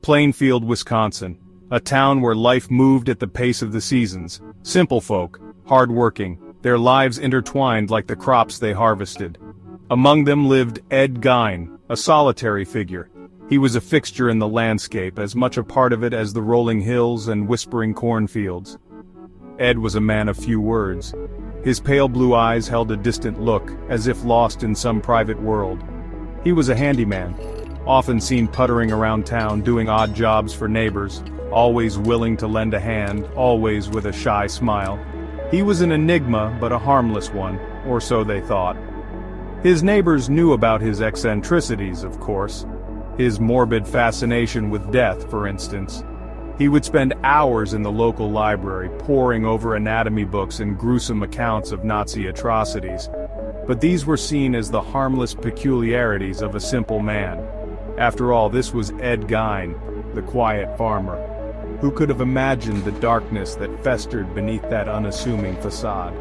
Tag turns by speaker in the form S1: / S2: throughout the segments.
S1: Plainfield, Wisconsin, a town where life moved at the pace of the seasons. Simple folk, hard-working, their lives intertwined like the crops they harvested. Among them lived Ed Gein, a solitary figure. He was a fixture in the landscape, as much a part of it as the rolling hills and whispering cornfields. Ed was a man of few words. His pale blue eyes held a distant look, as if lost in some private world. He was a handyman, often seen puttering around town doing odd jobs for neighbors, always willing to lend a hand, always with a shy smile. He was an enigma, but a harmless one, or so they thought. His neighbors knew about his eccentricities, of course. His morbid fascination with death, for instance. He would spend hours in the local library, poring over anatomy books and gruesome accounts of Nazi atrocities. But these were seen as the harmless peculiarities of a simple man. After all, this was Ed Gein, the quiet farmer. Who could have imagined the darkness that festered beneath that unassuming facade?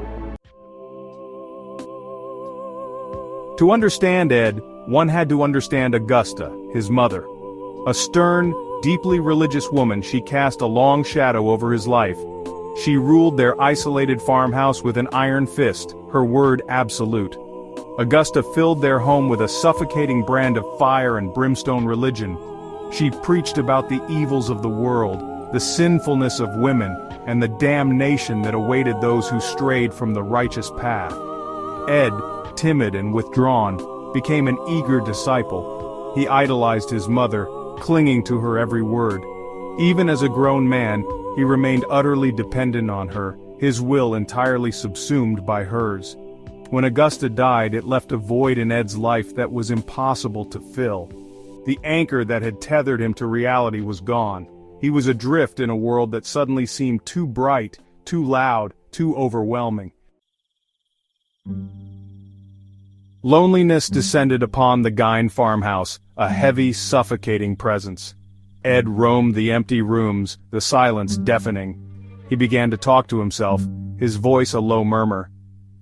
S1: To understand Ed, one had to understand Augusta, his mother. A stern, deeply religious woman, she cast a long shadow over his life. She ruled their isolated farmhouse with an iron fist, her word absolute. Augusta filled their home with a suffocating brand of fire and brimstone religion. She preached about the evils of the world, the sinfulness of women, and the damnation that awaited those who strayed from the righteous path. Ed, timid and withdrawn, became an eager disciple. He idolized his mother, clinging to her every word. Even as a grown man, he remained utterly dependent on her, his will entirely subsumed by hers. When Augusta died, it left a void in Ed's life that was impossible to fill. The anchor that had tethered him to reality was gone. He was adrift in a world that suddenly seemed too bright, too loud, too overwhelming. Loneliness descended upon the Gein farmhouse, a heavy, suffocating presence. Ed roamed the empty rooms, the silence deafening. He began to talk to himself, his voice a low murmur.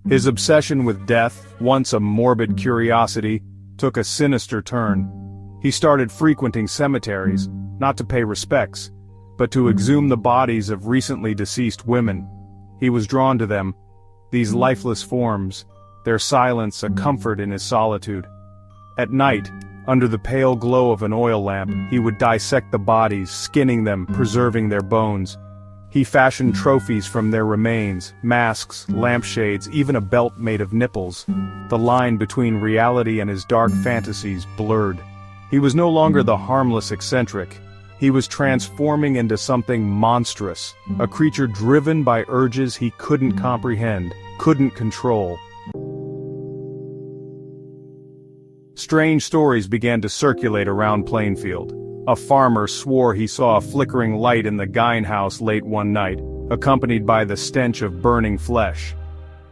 S1: His obsession with death, once a morbid curiosity, took a sinister turn. He started frequenting cemeteries, not to pay respects, but to exhume the bodies of recently deceased women. He was drawn to them, these lifeless forms, their silence a comfort in his solitude. At night, under the pale glow of an oil lamp, he would dissect the bodies, skinning them, preserving their bones. He fashioned trophies from their remains, masks, lampshades, even a belt made of nipples. The line between reality and his dark fantasies blurred. He was no longer the harmless eccentric. He was transforming into something monstrous, a creature driven by urges he couldn't comprehend, couldn't control. Strange stories began to circulate around Plainfield. A farmer swore he saw a flickering light in the Gein house late one night, accompanied by the stench of burning flesh.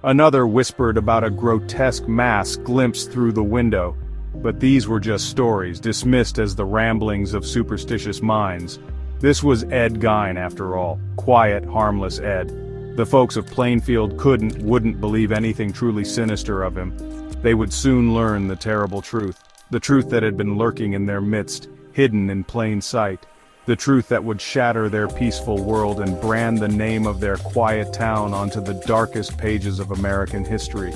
S1: Another whispered about a grotesque mask glimpsed through the window, but these were just stories, dismissed as the ramblings of superstitious minds. This was Ed Gein, after all, quiet, harmless Ed. The folks of Plainfield wouldn't believe anything truly sinister of him. They would soon learn the terrible truth, the truth that had been lurking in their midst, hidden in plain sight, the truth that would shatter their peaceful world and brand the name of their quiet town onto the darkest pages of American history.